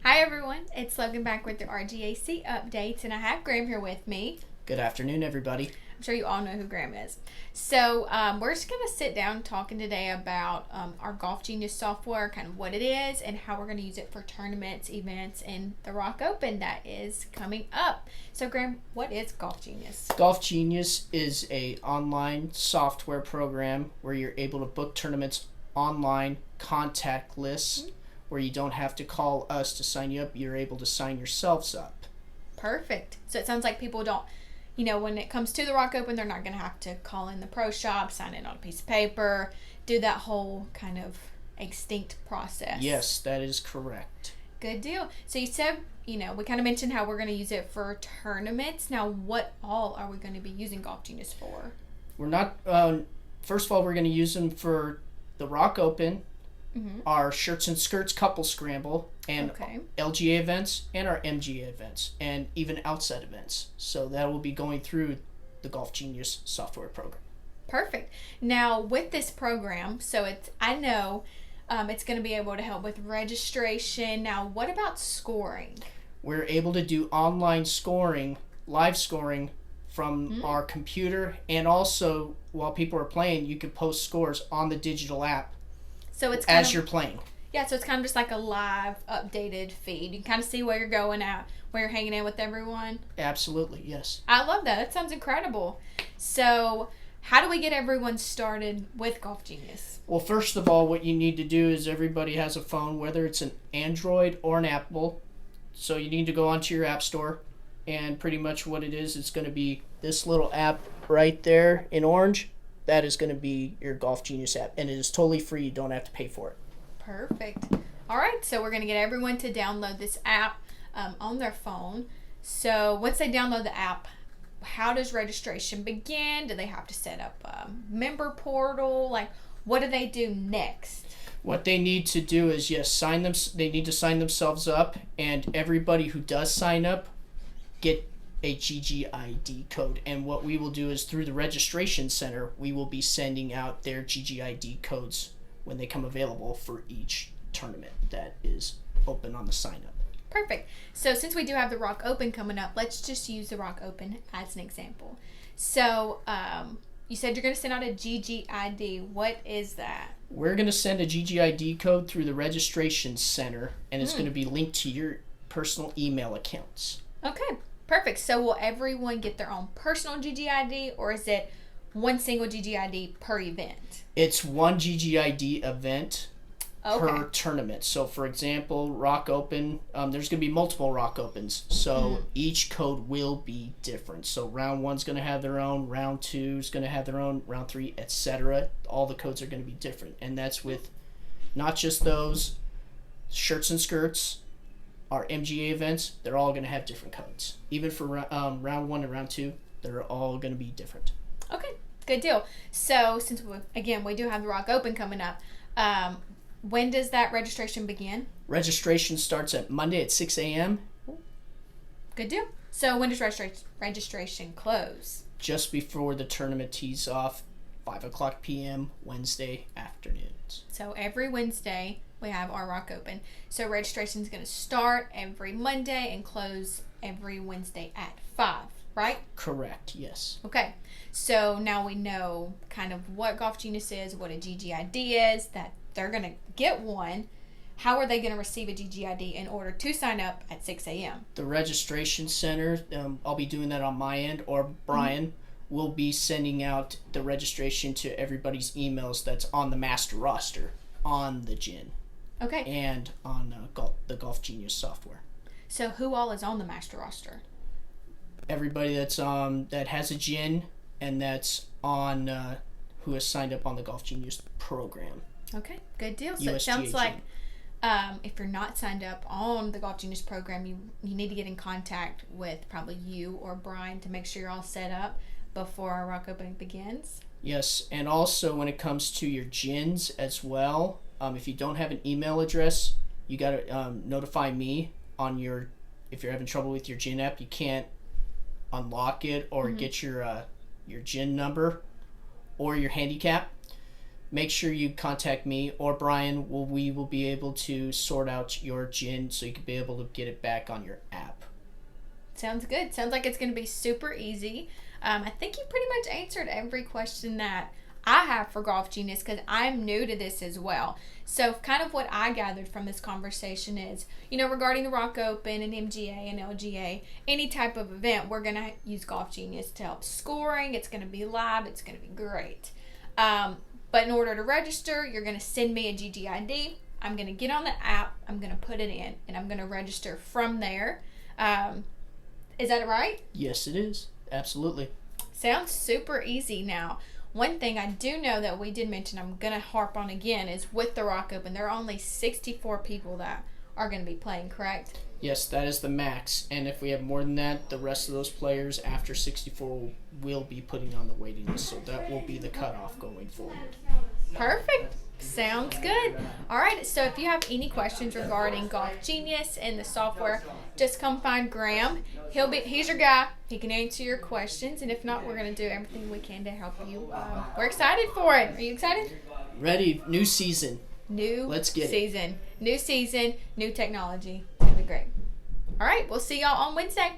Hi everyone, it's Logan back with the RGAC updates, and I have Graham here with me. Good afternoon, everybody. I'm sure you all know who Graham is. So we're just going to sit down talking today about our Golf Genius software, kind of what it is, and how we're going to use it for tournaments, events, and the Rock Open that is coming up. So Graham, what is Golf Genius? Golf Genius is a online software program where you're able to book tournaments online, contactless, where you don't have to call us to sign you up. You're able to sign yourselves up. Perfect. So it sounds like people don't, when it comes to the Rock Open, they're not going to have to call in the pro shop, sign in on a piece of paper, do that whole kind of extinct process. Yes, that is correct. Good deal. So you said, we kind of mentioned how we're going to use it for tournaments. Now, what all are we going to be using Golf Genius for? We're not, first of all, we're going to use them for the Rock Open, our Shirts and Skirts couple scramble, and LGA events, and our MGA events, and even outside events. So that will be going through the Golf Genius software program. Perfect. Now, with this program, I know it's going to be able to help with registration. Now, what about scoring? We're able to do online scoring, live scoring from our computer, and also while people are playing, you can post scores on the digital app. So it's as you're playing. Yeah, so it's kind of just like a live, updated feed. You can kind of see where you're going at, where you're hanging out with everyone. Absolutely, yes. I love that. That sounds incredible. So, how do we get everyone started with Golf Genius? Well, first of all, what you need to do is everybody has a phone, whether it's an Android or an Apple. So you need to go onto your app store, and pretty much what it is, it's going to be this little app right there in orange. That is going to be your Golf Genius app, and it is totally free. You don't have to pay for it. Perfect. All right, so we're going to get everyone to download this app on their phone. So once they download the app, how does registration begin? Do they have to set up a member portal? Like, what do they do next? What they need to do is, they need to sign themselves up, and everybody who does sign up get a GGID code. And what we will do is through the registration center, we will be sending out their GGID codes when they come available for each tournament that is open on the sign up. Perfect. So since we do have the Rock Open coming up, let's just use the Rock Open as an example. So you said you're going to send out a GGID. What is that? We're going to send a GGID code through the registration center, and it's going to be linked to your personal email accounts. Okay. Perfect. So will everyone get their own personal GGID, or is it one single GGID per event? It's one GGID event per tournament. So, for example, Rock Open, there's going to be multiple Rock Opens. So each code will be different. So round one's going to have their own, round two's going to have their own, round three, etc. All the codes are going to be different. And that's with not just those Shirts and Skirts, our MGA events, they're all going to have different codes. Even for round one and round two, they're all going to be different. Okay, good deal. So since, we do have the Rock Open coming up, when does that registration begin? Registration starts at Monday at 6 a.m. Good deal. So when does registration close? Just before the tournament tees off, 5 o'clock p.m. Wednesday afternoons. So every Wednesday we have our Rock Open. So registration is going to start every Monday and close every Wednesday at 5, right? Correct, yes. Okay. So now we know kind of what Golf Genius is, what a GGID is, that they're going to get one. How are they going to receive a GGID in order to sign up at 6 a.m.? The registration center, I'll be doing that on my end, or Brian will be sending out the registration to everybody's emails that's on the master roster on the GIN. Okay. And on the Golf Genius software. So who all is on the master roster? Everybody that's that has a GIN and that's on who has signed up on the Golf Genius program. Okay, good deal. So USGA it sounds GIN. like if you're not signed up on the Golf Genius program, you need to get in contact with probably you or Brian to make sure you're all set up before our Rock Open begins. Yes, and also when it comes to your GINs as well, if you don't have an email address, you got to notify me on your. If you're having trouble with your GIN app, you can't unlock it or get your GIN number or your handicap. make sure you contact me or Brian. We will be able to sort out your gin so you can be able to get it back on your app. Sounds good. Sounds like it's going to be super easy. I think you pretty much answered every question that I have for Golf Genius because I'm new to this as well. So kind of what I gathered from this conversation is, regarding the Rock Open and MGA and LGA, any type of event, we're going to use Golf Genius to help scoring. It's going to be live. It's going to be great. But in order to register, you're going to send me a GGID. I'm going to get on the app. I'm going to put it in, and I'm going to register from there. Is that right? Yes, it is. Absolutely. Sounds super easy. Now, one thing I do know that we did mention, I'm going to harp on again, is with the Rock Open, there are only 64 people that are going to be playing, correct? Yes, that is the max. And if we have more than that, the rest of those players after 64 will be putting on the waiting list. So that will be the cutoff going forward. Perfect. Sounds good. All right, so if you have any questions regarding Golf Genius and the software, just come find Graham. He's your guy. He can answer your questions, and if not, we're going to do everything we can to help you. We're excited for it. Are you excited? Ready. New season. Let's get it. New season, new technology. It's going to be great. All right, we'll see y'all on Wednesday.